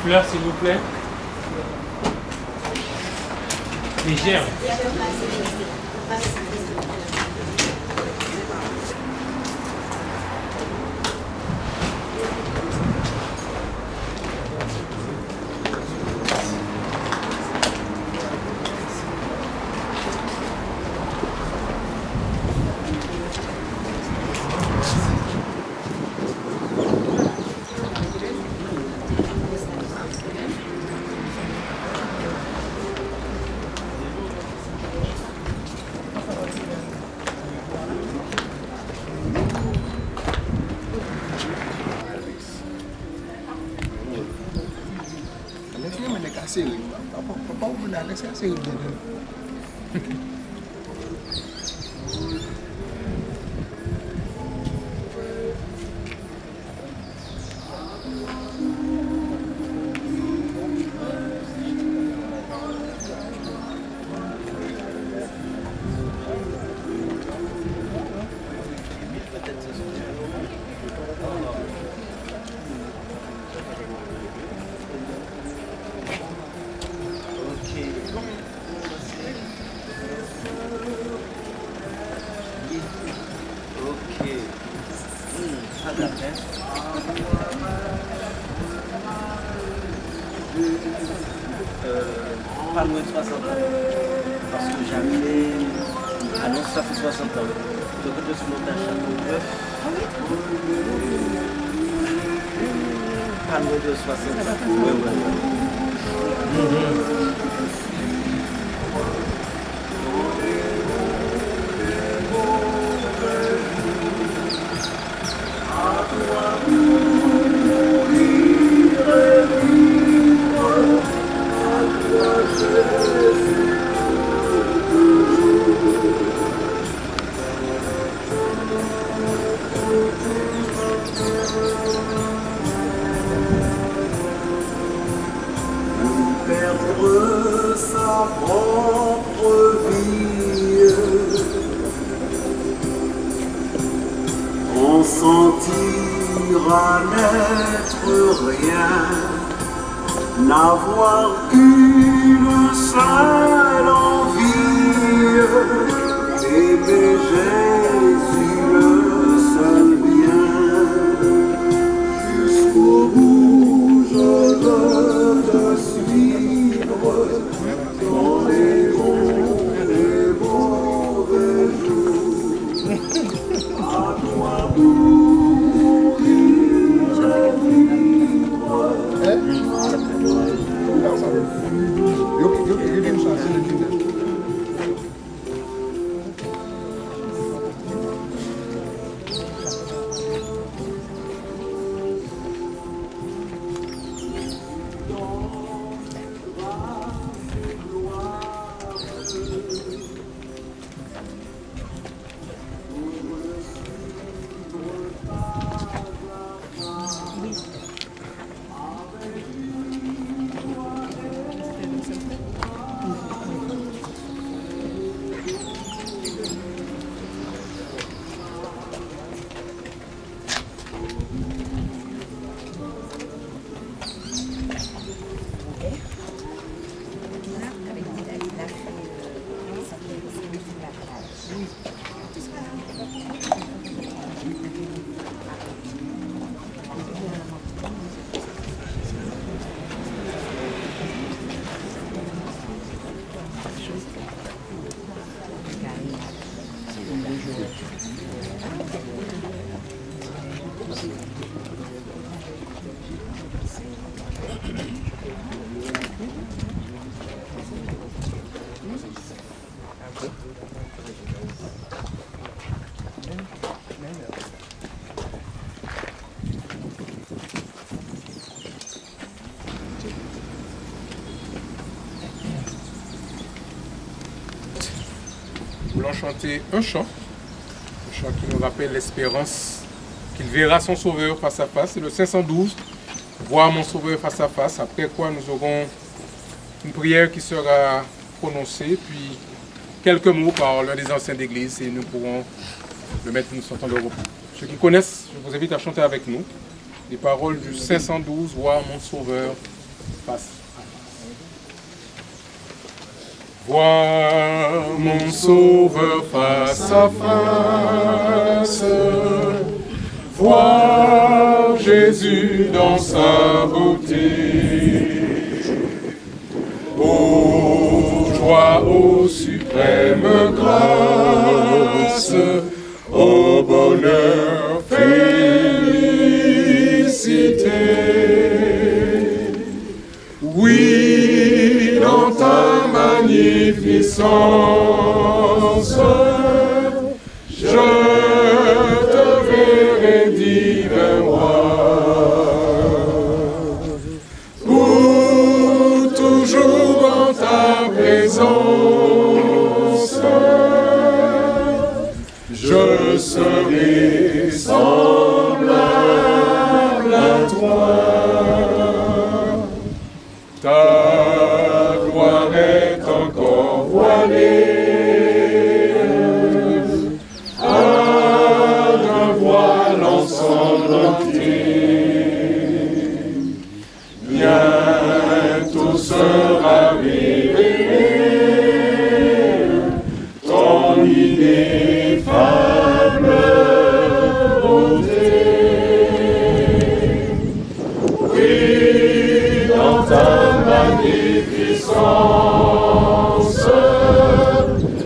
fleurs, s'il vous plaît. Légère. Pas loin de 60 ans. Parce que j'avais annonce ça fait 60 ans. Donc je suis monté à Châteauneuf. Pas loin de 60 ans. Oui, Perdre sa propre vie, en sentir à n'être rien, n'avoir qu'une seule envie, aimer Jésus le seul bien, jusqu'au bout je veux te suivre, dans les bons et mauvais jours, à toi mourir vivre. Nous voulons chanter un chant qui nous rappelle l'espérance qu'il verra son Sauveur face à face. C'est le 512, voir mon Sauveur face à face, après quoi nous aurons une prière qui sera prononcée, puis quelques mots par l'un des anciens d'église et nous pourrons le mettre nous sortant de repos. Ceux qui connaissent, je vous invite à chanter avec nous les paroles du 512, voir mon Sauveur face à face. Vois mon Sauveur face à face. Vois Jésus dans sa beauté. Ô joie, ô suprême grâce, ô bonheur, félicité. Oui, dans ta magnificence, je te verrai divin roi. Pour toujours dans ta présence, je serai semblable à toi. Ta gloire est encore voilée, à d'un voile ensanglanté. Bientôt sera révélé ton ineffable beauté. Oui, dans ta magnificence,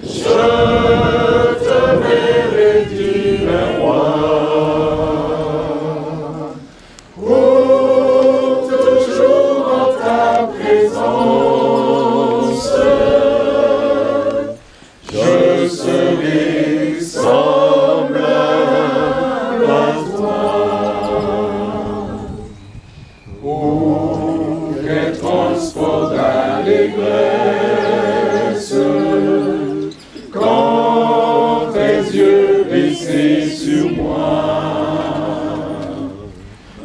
je te verrai divin roi. Pour toujours dans ta présence, je serai semblable à toi. Oh, quel transport d'allégresse quand tes yeux baissés sur moi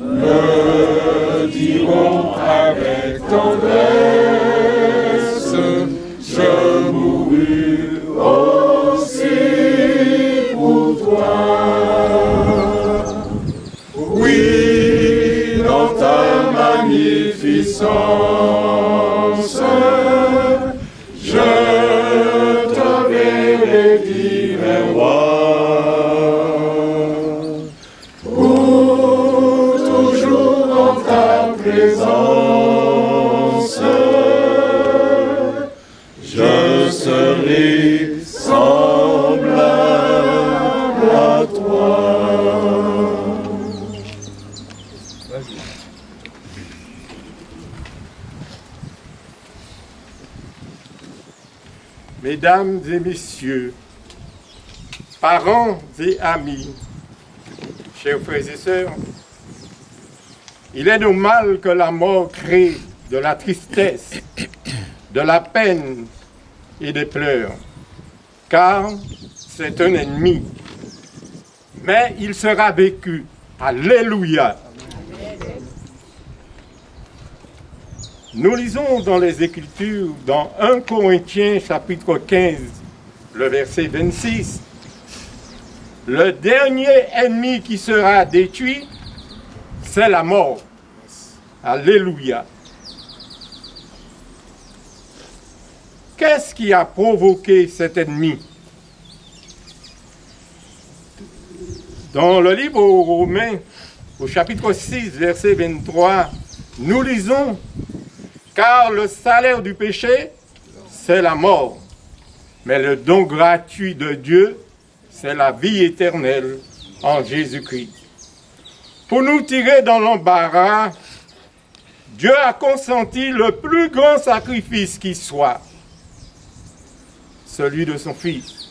me diront avec tendresse, je mourus aussi pour toi. Oui, dans ta magnificence, je te verrai divin roi. Pour toujours dans ta présence, je serai semblable à toi. Mesdames et messieurs, parents et amis, chers frères et sœurs, il est normal que la mort crée de la tristesse, de la peine et des pleurs, car c'est un ennemi. Mais il sera vécu. Alléluia. Nous lisons dans les Écritures, dans 1 Corinthiens chapitre 15, le verset 26, le dernier ennemi qui sera détruit, c'est la mort. Alléluia. Qu'est-ce qui a provoqué cet ennemi? Dans le livre aux Romains, au chapitre 6, verset 23, nous lisons « Car le salaire du péché, c'est la mort, mais le don gratuit de Dieu, c'est la vie éternelle en Jésus-Christ. » Pour nous tirer dans l'embarras, Dieu a consenti le plus grand sacrifice qui soit, celui de son Fils.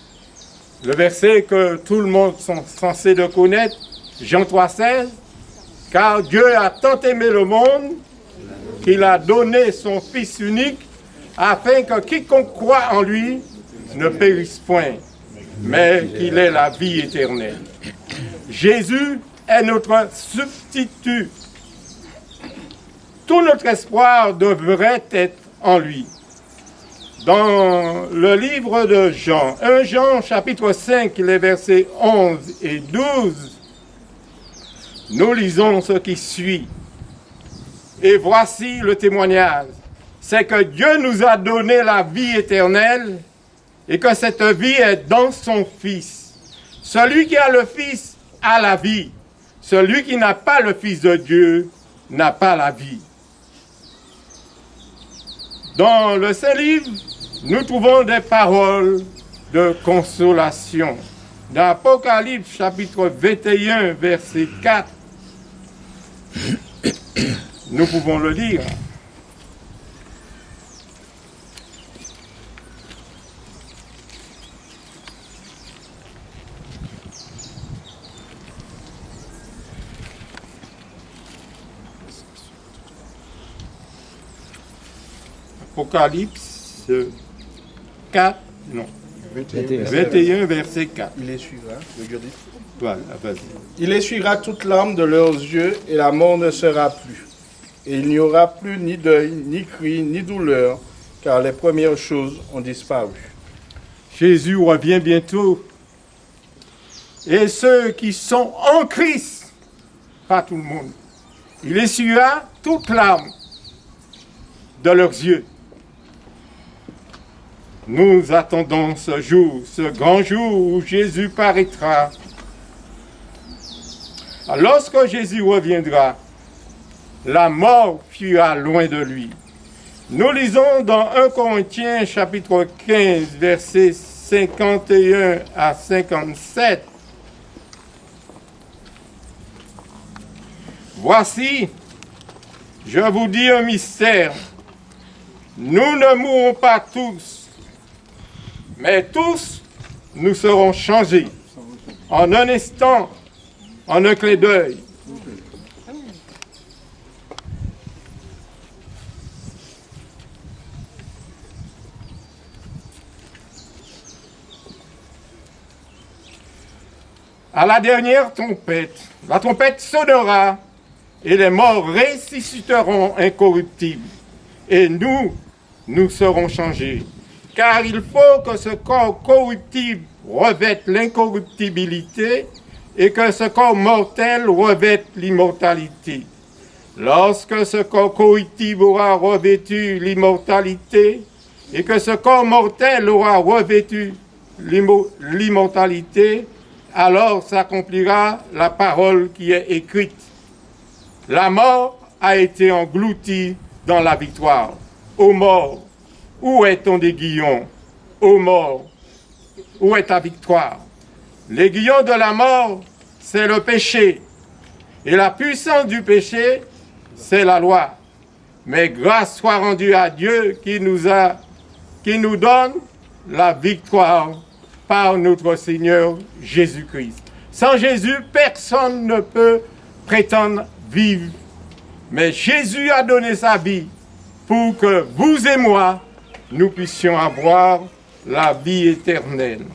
Le verset que tout le monde est censé de connaître, Jean 3,16, « Car Dieu a tant aimé le monde qu'il a donné son Fils unique, afin que quiconque croit en lui ne périsse point, mais qu'il ait la vie éternelle. » Jésus est notre substitut. Tout notre espoir devrait être en lui. Dans le livre de Jean, 1 Jean chapitre 5, les versets 11 et 12, nous lisons ce qui suit. Et voici le témoignage. C'est que Dieu nous a donné la vie éternelle et que cette vie est dans son Fils. Celui qui a le Fils a la vie. Celui qui n'a pas le Fils de Dieu n'a pas la vie. Dans le Saint-Livre, nous trouvons des paroles de consolation. Dans Apocalypse, chapitre 21, verset 4, nous pouvons le lire. Apocalypse 4, non, 21, verset 4. Il essuiera, le Dieu dit. Voilà, vas-y. Il essuiera toute larme de leurs yeux et la mort ne sera plus. Et il n'y aura plus ni deuil, ni cri, ni douleur, car les premières choses ont disparu. Jésus revient bientôt. Et ceux qui sont en Christ, pas tout le monde, il essuiera toute larme de leurs yeux. Nous attendons ce jour, ce grand jour où Jésus paraîtra. Lorsque Jésus reviendra, la mort fuira loin de lui. Nous lisons dans 1 Corinthiens chapitre 15, versets 51 à 57. Voici, je vous dis un mystère. Nous ne mourrons pas tous, mais tous nous serons changés en un instant, en un clin d'œil. À la dernière trompette, la trompette sonnera et les morts ressusciteront incorruptibles. Et nous serons changés. Car il faut que ce corps corruptible revête l'incorruptibilité et que ce corps mortel revête l'immortalité. Lorsque ce corps corruptible aura revêtu l'immortalité et que ce corps mortel aura revêtu l'immortalité, alors s'accomplira la parole qui est écrite. La mort a été engloutie dans la victoire. Ô mort, où est ton aiguillon? Ô mort, où est ta victoire? L'aiguillon de la mort, c'est le péché. Et la puissance du péché, c'est la loi. Mais grâce soit rendue à Dieu qui nous donne la victoire par notre Seigneur Jésus-Christ. Sans Jésus, personne ne peut prétendre vivre. Mais Jésus a donné sa vie pour que vous et moi, nous puissions avoir la vie éternelle.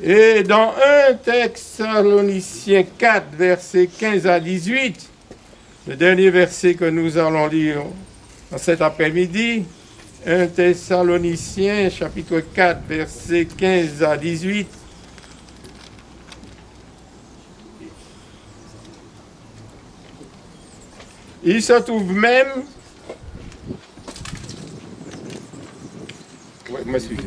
Et dans 1 Thessaloniciens 4, versets 15 à 18, le dernier verset que nous allons lire en cet après-midi, 1 Thessaloniciens chapitre 4, versets 15 à 18. Il se trouve même... Oui, m'excusez.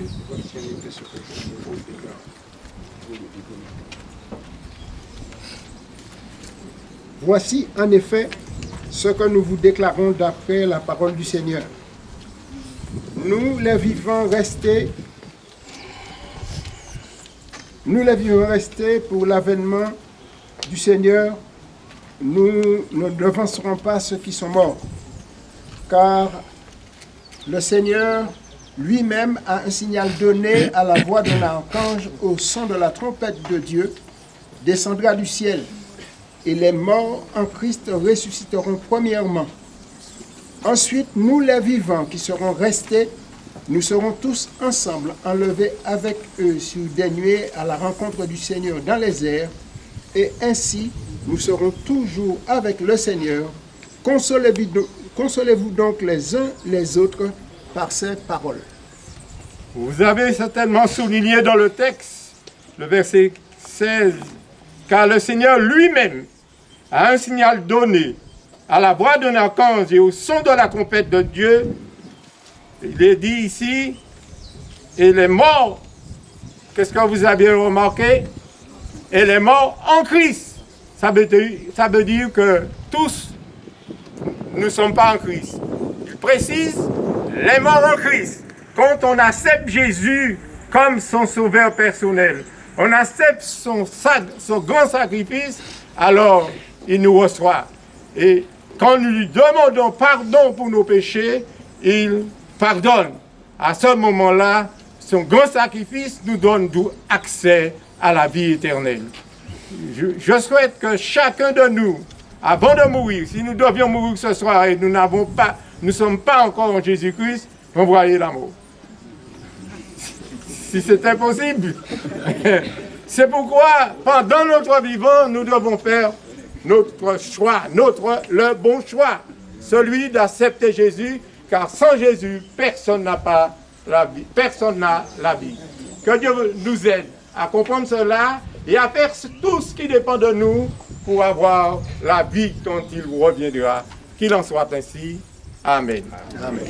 Voici en effet ce que nous vous déclarons d'après la parole du Seigneur. Nous les vivants restés pour l'avènement du Seigneur, nous ne devancerons pas ceux qui sont morts, car le Seigneur lui-même a un signal donné à la voix d'un archange au son de la trompette de Dieu, descendra du ciel, et les morts en Christ ressusciteront premièrement. Ensuite, nous les vivants qui serons restés, nous serons tous ensemble enlevés avec eux sur des nuées à la rencontre du Seigneur dans les airs, et ainsi nous serons toujours avec le Seigneur. Consolez-vous donc les uns les autres par ces paroles. Vous avez certainement souligné dans le texte, le verset 16, car le Seigneur lui-même a un signal donné à la voix d'un archange et au son de la trompette de Dieu, il est dit ici, et les morts, qu'est-ce que vous avez remarqué? Et les morts en Christ. Ça veut dire que tous, nous ne sommes pas en Christ. Il précise, les morts en Christ. Quand on accepte Jésus comme son sauveur personnel, on accepte son grand sacrifice, alors il nous reçoit. Et quand nous lui demandons pardon pour nos péchés, il pardonne. À ce moment-là, son grand sacrifice nous donne accès à la vie éternelle. Je souhaite que chacun de nous, avant de mourir, si nous devions mourir ce soir et nous ne sommes pas encore en Jésus-Christ, envoyez l'amour. Si c'était possible. C'est pourquoi, pendant notre vivant, nous devons faire notre choix, le bon choix, celui d'accepter Jésus, car sans Jésus, personne n'a la vie. Que Dieu nous aide à comprendre cela et à faire tout ce qui dépend de nous pour avoir la vie quand il reviendra. Qu'il en soit ainsi. Amen. Amen.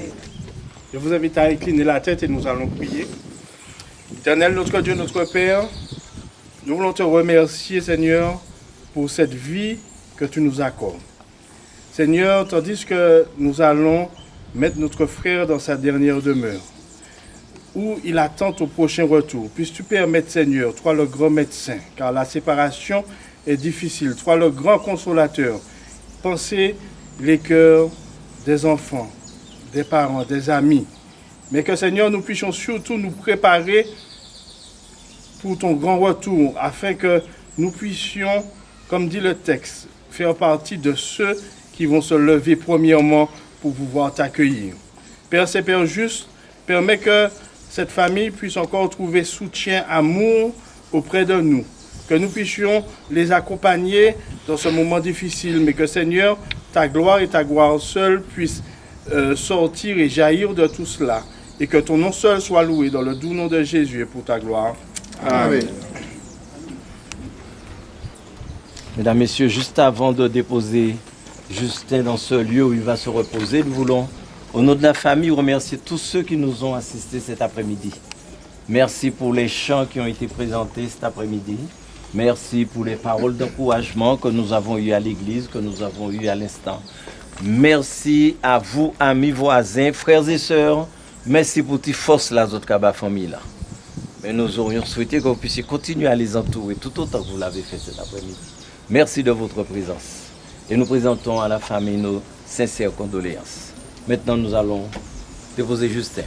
Je vous invite à incliner la tête et nous allons prier. Éternel, notre Dieu, notre Père, nous voulons te remercier, Seigneur, pour cette vie que tu nous accordes. Seigneur, tandis que nous allons mettre notre frère dans sa dernière demeure, où il attend au prochain retour, puisses-tu permettre, Seigneur, toi le grand médecin, car la séparation est difficile, toi le grand consolateur, pensez les cœurs des enfants, des parents, des amis, mais que, Seigneur, nous puissions surtout nous préparer pour ton grand retour, afin que nous puissions, comme dit le texte, faire partie de ceux qui vont se lever premièrement pour pouvoir t'accueillir. Père Saint, Père juste, permets que cette famille puisse encore trouver soutien, amour auprès de nous, que nous puissions les accompagner dans ce moment difficile, mais que, Seigneur, ta gloire et ta gloire seule puissent sortir et jaillir de tout cela, et que ton nom seul soit loué dans le doux nom de Jésus et pour ta gloire. Amen. Mesdames, Messieurs, juste avant de déposer Justin dans ce lieu où il va se reposer, nous voulons, au nom de la famille, remercier tous ceux qui nous ont assistés cet après-midi. Merci pour les chants qui ont été présentés cet après-midi. Merci pour les paroles d'encouragement que nous avons eues à l'église, que nous avons eues à l'instant. Merci à vous, amis, voisins, frères et sœurs. Merci pour tes forces, la autres cabas famille là. Mais nous aurions souhaité que vous puissiez continuer à les entourer tout autant que vous l'avez fait cet après-midi. Merci de votre présence. Et nous présentons à la famille nos sincères condoléances. Maintenant, nous allons déposer Justin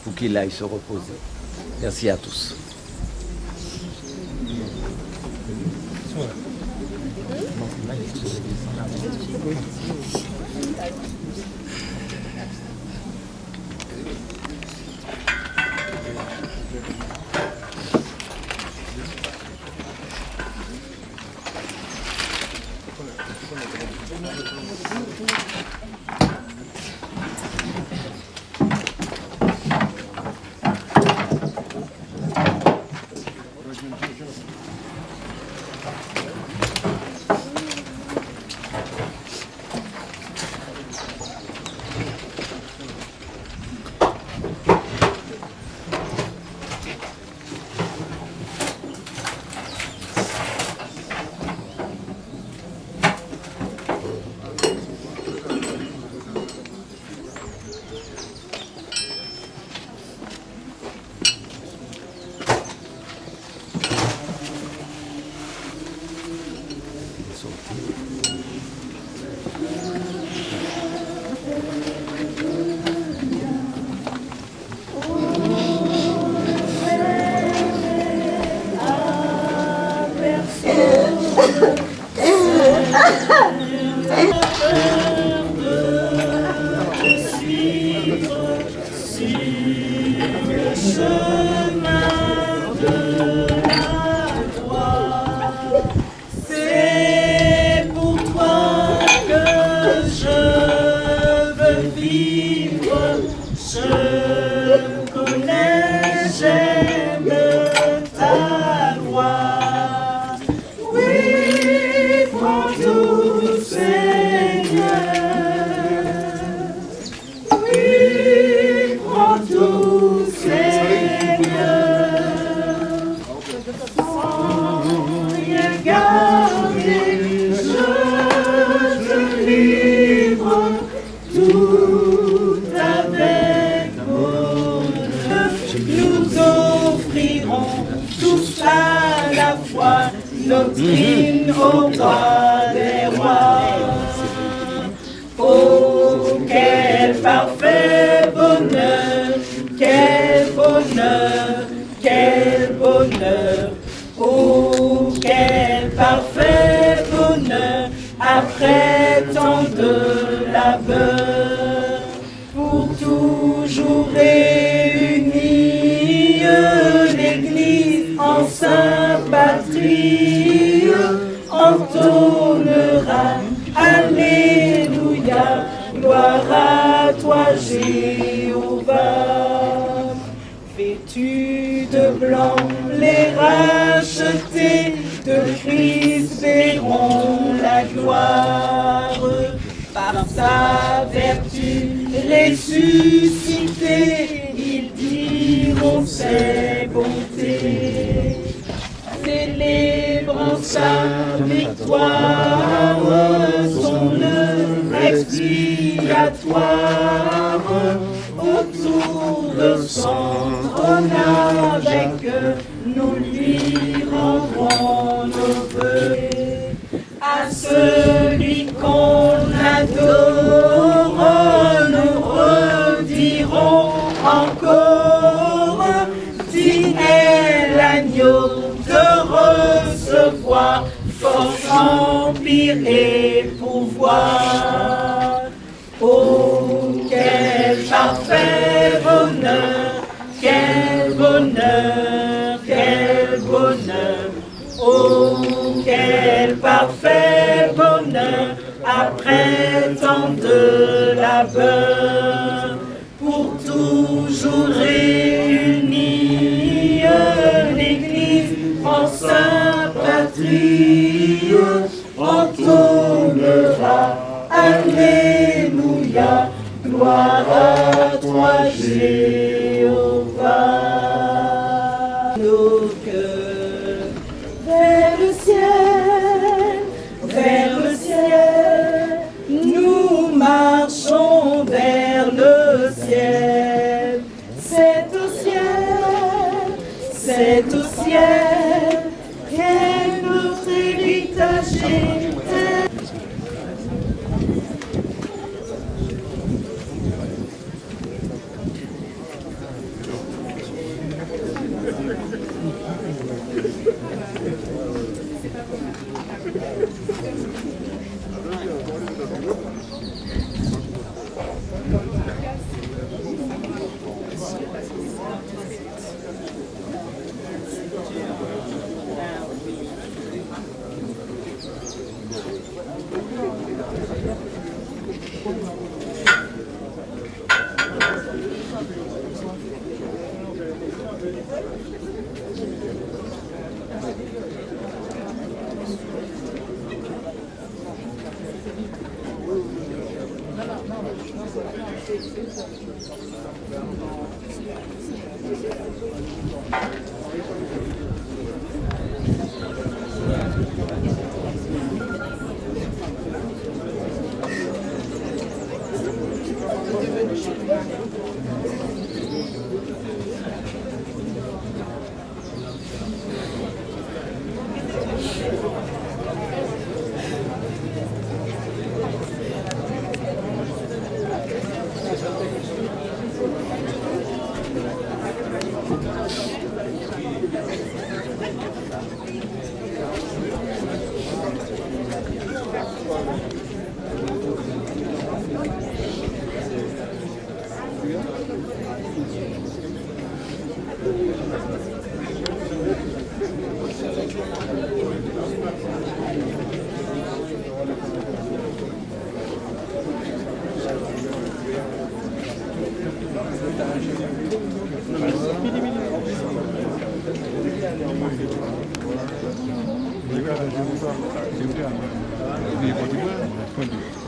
pour qu'il aille se reposer. Merci à tous. Seigneur. au roi des rois. Oh, quel parfait bonheur, quel bonheur, quel bonheur. Oh, quel parfait bonheur, après tant de labeur, pour toujours réunie l'Église en sainte patrie, entonnera Alléluia, gloire à toi Jéhovah. Vêtus de blanc, les rachetés de Christ verront la gloire. Par sa vertu ressuscité, ils diront ses bontés. Célébrant sa victoire, son œuvre expiatoire, autour de son trône avec nous lui rendrons nos vœux. À celui qu'on adore, nous redirons encore, digne est l'agneau de recevoir force, empire et pouvoir. Oh, quel parfait bonheur, quel bonheur, quel bonheur. Oh, quel parfait bonheur, après tant de labeur, pour toujours réunie l'Église en sainte patrie, entonnera Alléluia, gloire à toi Jéhovah. Nos cœurs vers le ciel, nous marchons vers le ciel. C'est au ciel, qu'est notre héritage éternel. Jadi